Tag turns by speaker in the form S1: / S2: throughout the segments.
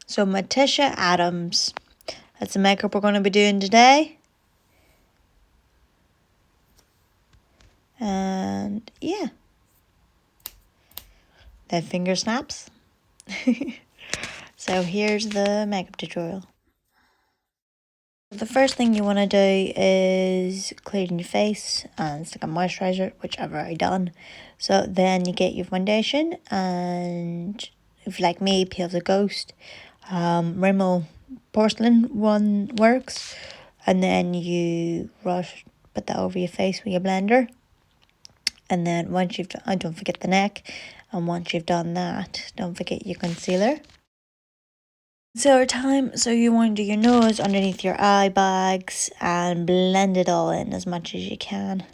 S1: So Mortia Adams, that's the makeup we're going to be doing today. And yeah, then finger snaps. So here's the makeup tutorial. The first thing you want to do is clean your face and stick a moisturiser, which I've already done. So then you get your foundation, and if like me, peel the Ghost, Rimmel porcelain one works, and then you put that over your face with your blender. And then once you've done, don't forget the neck, and once you've done that, don't forget your concealer. Concealer time, so you want to do your nose underneath your eye bags and blend it all in as much as you can.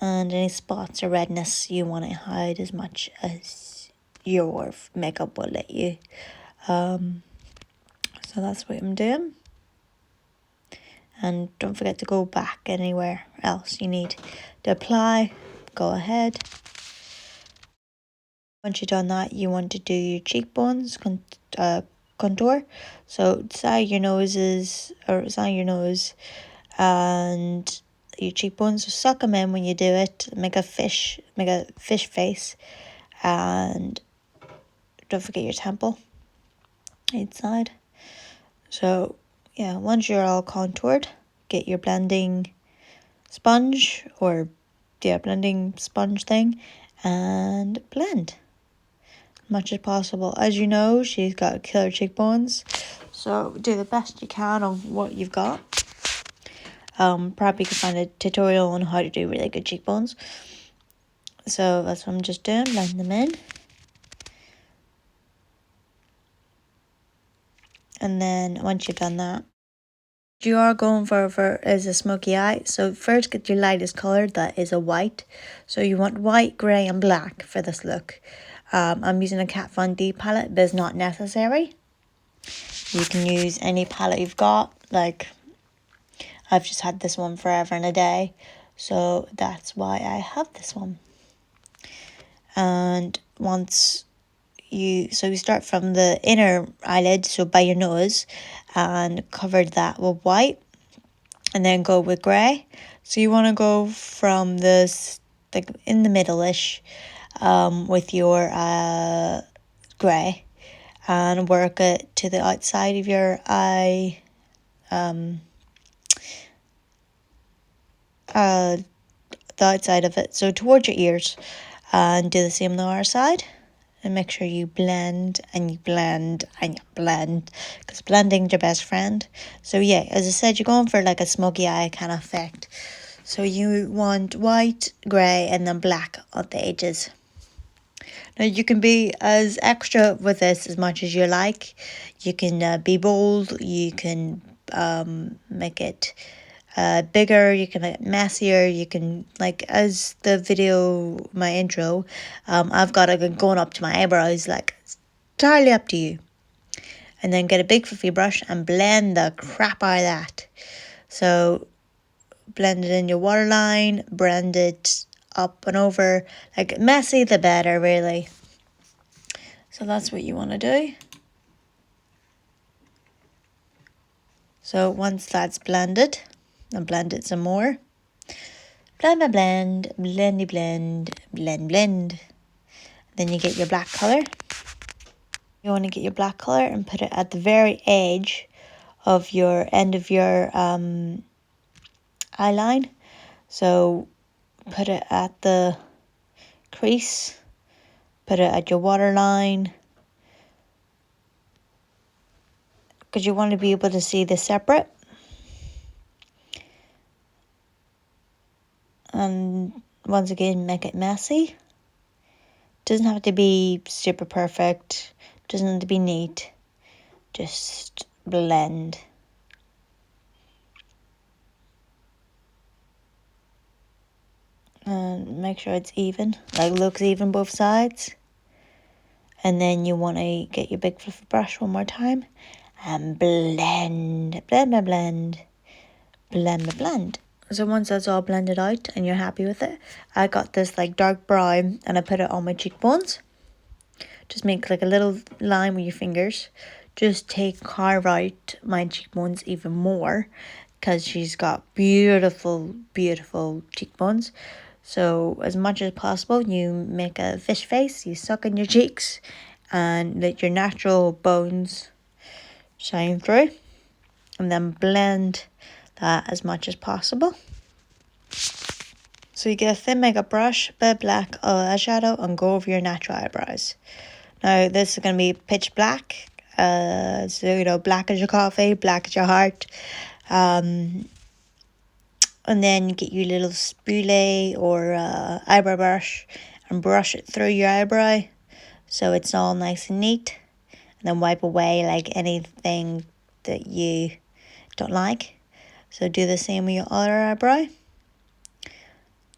S1: And any spots or redness you want to hide as much as your makeup will let you. So that's what I'm doing. And don't forget to go back anywhere else you need to apply. Go ahead. Once you've done that, you want to do your cheekbones contour. So side your nose and your cheekbones. So suck them in when you do it. Make a fish face, and don't forget your temple inside. So yeah, once you're all contoured, get your blending sponge blending sponge thing and blend much as possible. As you know, she's got killer cheekbones, so do the best you can of what you've got. Probably could find a tutorial on how to do really good cheekbones. So that's what I'm just doing, blend them in. And then once you've done that, what you are going for is a smoky eye. So first get your lightest colour, that is a white. So you want white, grey and black for this look. I'm using a Kat Von D palette, but it's not necessary. You can use any palette you've got. Like, I've just had this one forever and a day, so that's why I have this one. And you start from the inner eyelid, so by your nose, and cover that with white, and then go with grey. So you want to go from this, like in the middle-ish, with your grey, and work it to the outside of your eye, the outside of it, so towards your ears, and do the same on the other side. And make sure you blend and you blend and you blend, because blending's your best friend. So yeah, as I said, you're going for like a smoky eye kind of effect. So you want white, grey and then black on the edges. Now you can be as extra with this as much as you like. You can be bold, you can make it bigger, you can make it messier, you can, like, as the video, my intro, I've got it going up to my eyebrows, like, it's entirely up to you. And then get a big fluffy brush and blend the crap out of that. So blend it in your waterline, blend it up and over, like, messy the better, really. So that's what you want to do. So once that's blended, and blend it some more. Blend, blend, blendy, blend, blend, blend. Then you get your black colour. You want to get your black colour and put it at the very edge of your end of your eye line. So put it at the crease, put it at your waterline, because you want to be able to see the separate. And once again, make it messy. Doesn't have to be super perfect, doesn't have to be neat, just blend. And make sure it's even, like looks even both sides. And then you want to get your big fluffy brush one more time and blend, blend, blend, blend, blend, blend. So once that's all blended out and you're happy with it, I got this like dark brown and I put it on my cheekbones. Just make like a little line with your fingers. Just carve out my cheekbones even more because she's got beautiful, beautiful cheekbones. So as much as possible, you make a fish face, you suck in your cheeks and let your natural bones shine through. And then blend that as much as possible. So you get a thin makeup brush, bit of black eyeshadow, and go over your natural eyebrows. Now this is going to be pitch black. So black as your coffee, black as your heart. And then you get your little spoolie or eyebrow brush and brush it through your eyebrow so it's all nice and neat. And then wipe away like anything that you don't like. So do the same with your other eyebrow.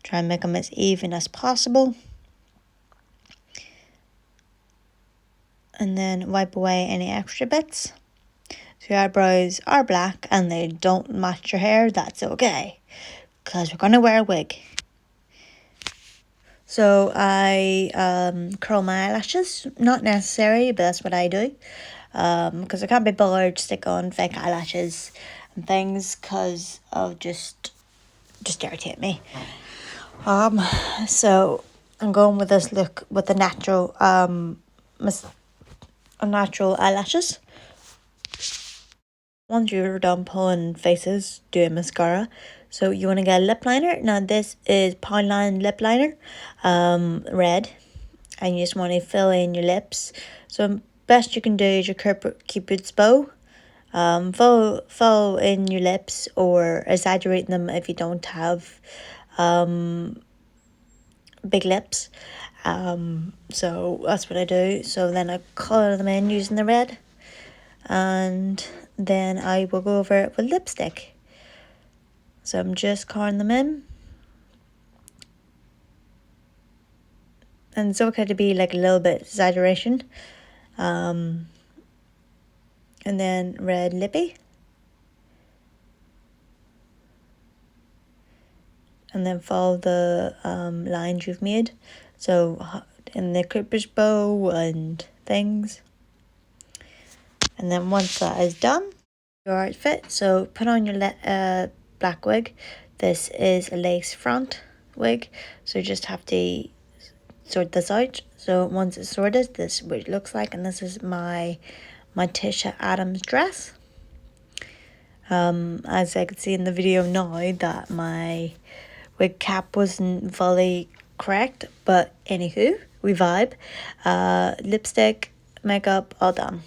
S1: Try and make them as even as possible. And then wipe away any extra bits. So your eyebrows are black and they don't match your hair, that's okay. Because we're going to wear a wig. So I curl my eyelashes. Not necessary, but that's what I do. Because I can't be bothered to stick on fake eyelashes and things because of just irritate me. So I'm going with this look with the natural natural eyelashes. Once you're done pulling faces, do a mascara. So you want to get a lip liner. Now this is Poundland lip liner, red, and you just want to fill in your lips. So best you can do is your Cupid's bow. Fill in your lips or exaggerate them if you don't have big lips. So that's what I do. So then I color them in using the red, and then I will go over it with lipstick. So I'm just coloring them in. And it's okay to be like a little bit exaggeration. And then red lippy. And then follow the lines you've made. So in the Cupid's bow and things. And then once that is done, your outfit. So put on your black wig. This is a lace front wig. So you just have to sort this out. So once it's sorted, this is what it looks like. And this is my Mortia Adam's dress. As I could see in the video now that my wig cap wasn't fully correct, but anywho, we vibe. Lipstick, makeup, all done.